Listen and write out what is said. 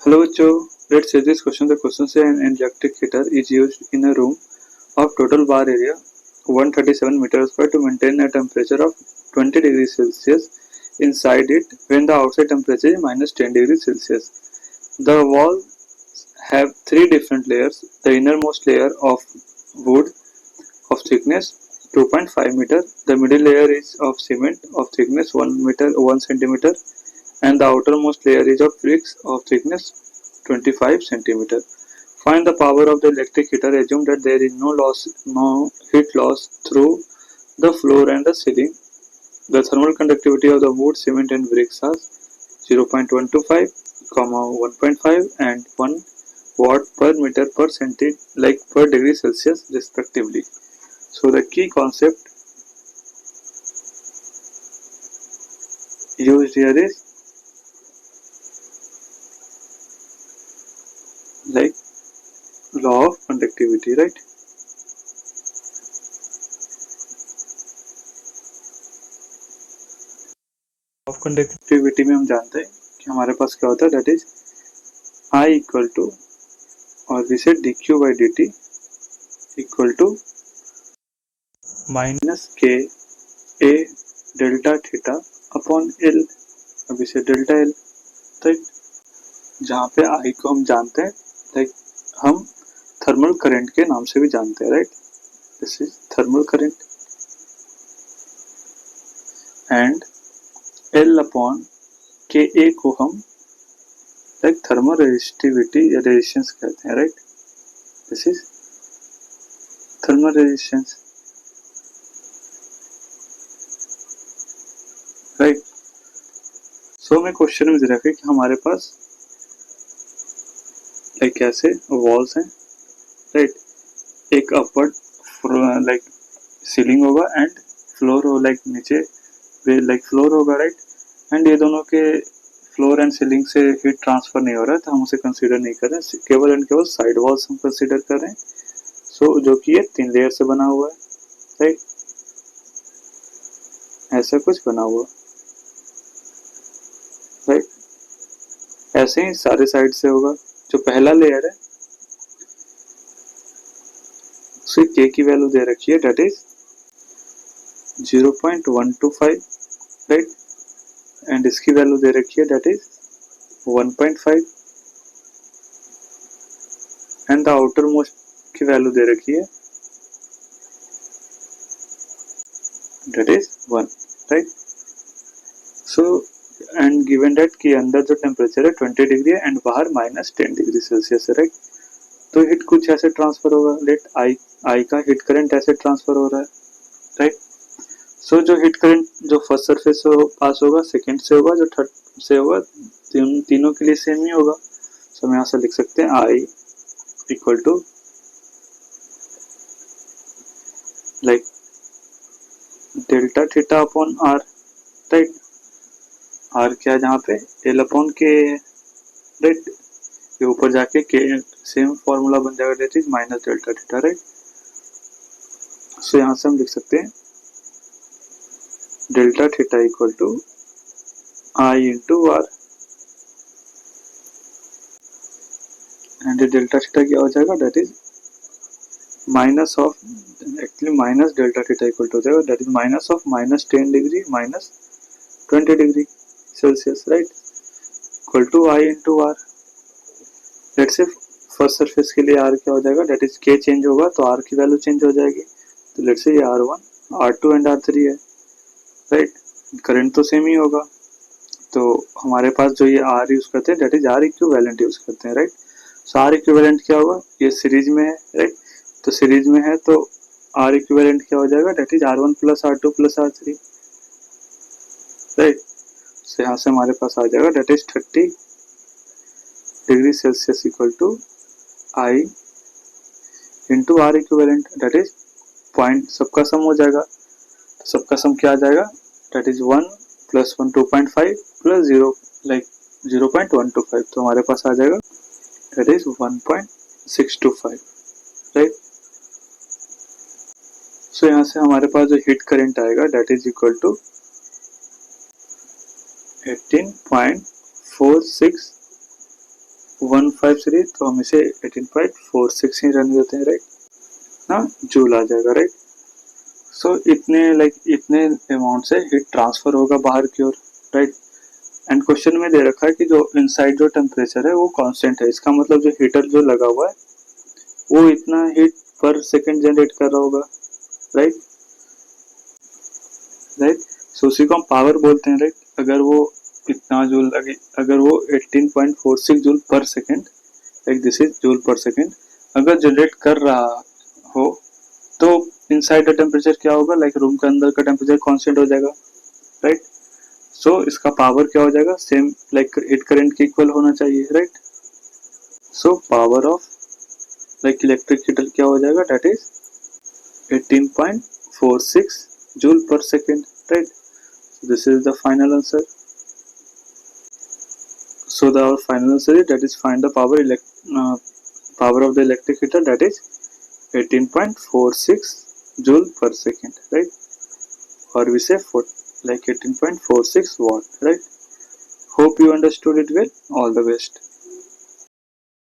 Hello बच्चों, let's say this question. The question say an electric heater is used in a room of total bar area 137 meters square to maintain a temperature of 20 degrees Celsius inside it when the outside temperature is minus 10 degrees Celsius. The walls have three different layers. The innermost layer of wood of thickness 2.5 meter. The middle layer is of cement of thickness 1 centimeter, and the outermost layer is of bricks of thickness 25 centimeter. Find the power of the electric heater. Assume that there is no heat loss through the floor and the ceiling. The thermal conductivity of the wood, cement, and bricks are 0.125, 1.5, and 1 watt per meter per per degree Celsius respectively. So the key concept used here is like law of conductivity, right? Of conductivity में हम जानते हैं कि हमारे पास क्या होता है, that is I equal to, और we said D Q by D T equal to minus K A delta theta upon L, अभी से डेल्टा एल, राइट, जहाँ पे आई को हम जानते हैं लाइक हम थर्मल करंट के नाम से भी जानते हैं, right, this is thermal current, and L upon K A को हम लाइक थर्मल रेजिस्टिविटी या रेजिस्टेंस कहते हैं, right, this is thermal resistance, right. So हमें क्वेश्चन में दे रखा है कि हमारे पास लाइक ऐसे वॉल्स हैं, राइट, एक अपवर्ड लाइक सीलिंग होगा एंड फ्लोर हो लाइक नीचे लाइक फ्लोर होगा, राइट, एंड ये दोनों के फ्लोर एंड सीलिंग से हीट ट्रांसफर नहीं हो रहा है तो हम उसे कंसीडर नहीं कर रहे हैं, केवल एंड केवल साइड वॉल्स हम कंसीडर कर रहे हैं. सो जो कि ये 3 लेयर से बना हुआ है, राइट, ऐसा कुछ बना हुआ, राइट, ऐसे ही सारे साइड से होगा. जो पहला लेयर है उसकी के की वैल्यू दे रखी है, दैट इज 0.125, राइट, एंड इसकी वैल्यू दे रखी है that is 1.5, and the outer most की वैल्यू दे रखी है that is 1, right. So and given that कि अंदर जो टेम्परेचर है 20 डिग्री है एंड बाहर माइनस 10 डिग्री सेल्सियस है, राइट. तो हीट कुछ ऐसे ट्रांसफर होगा, लेट आई का हीट करंट ऐसे ट्रांसफर हो रहा है, राइट. सो जो हीट करंट जो फर्स्ट सरफेस से पास होगा, सेकेंड से होगा, जो थर्ड से होगा, तीनों के लिए सेम ही होगा. सो हम यहाँ से लिख सकते हैं I equal to like delta theta upon R, right, R क्या है जहाँ पे एल अपॉन के, राइट, ये ऊपर जाके के सेम फॉर्मूला बन जाएगा that is minus delta theta, right. So यहाँ से हम लिख सकते हैं delta theta equal to I into R, and delta theta क्या हो जाएगा, that is minus of, actually minus delta theta equal to हो जाएगा that is minus of minus 10 degree minus 20 degree Celsius, right, equal to I into R. Let's say first surface के लिए are क्या हो जाएगा, दैट इज के change होगा तो आर की वैल्यू चेंज हो जाएगी. तो लेट्स से ये R1, R2 एंड R3 है, राइट, करंट तो सेम ही होगा. तो हमारे पास जो ये R यूज करते हैं that is R equivalent use करते हैं, राइट. सो R इक्विवेलेंट क्या होगा, ये सीरीज में है, राइट, तो सीरीज में है तो R इक्विवेलेंट क्या हो जाएगा, that is R1 plus R2 plus R3, right. So यहाँ से हमारे पास आ जाएगा that is 30 degree Celsius equal to I into R equivalent, that is point सबका सम हो जाएगा. तो सबका सम क्या आ जाएगा, that is 1 plus 1 2.5 plus 0 like 0.125, तो हमारे पास आ जाएगा दैट इज 1.625, राइट. सो यहाँ से हमारे पास जो हीट करंट आएगा दैट इज इक्वल टू 18.46 153 तो हम इसे 18.46 ही रहने देते हैं, राइट ना, जूल आ जाएगा, राइट। सो इतने अमाउंट से हीट ट्रांसफर होगा बाहर की ओर, राइट। एंड क्वेश्चन में दे रखा है कि जो इनसाइड जो टेम्परेचर है वो कांस्टेंट है, इसका मतलब जो हीटर जो लगा हुआ है वो इतना हीट पर सेकंड जनरेट कर रहा होगा, राइट राइट। सो उसी को हम पावर बोलते हैं, राइट। अगर वो इतना जूल लगे, अगर वो 18.46 जूल पर second, like this is joule पर सेकंड, अगर जनरेट कर रहा हो तो इनसाइड द टेम्परेचर क्या होगा, लाइक रूम के अंदर का टेम्परेचर कांस्टेंट हो जाएगा, राइट। सो इसका पावर क्या हो जाएगा, सेम लाइक हीट करंट के इक्वल होना चाहिए, right. So power of like electric heater क्या हो जाएगा, दैट इज 18.46 जूल पर second, right? This is the final answer. So our final answer is, that is, find the power of the electric heater, that is 18.46 joule per second, right? Or we say like 18.46 watt, right? Hope you understood it well. All the best.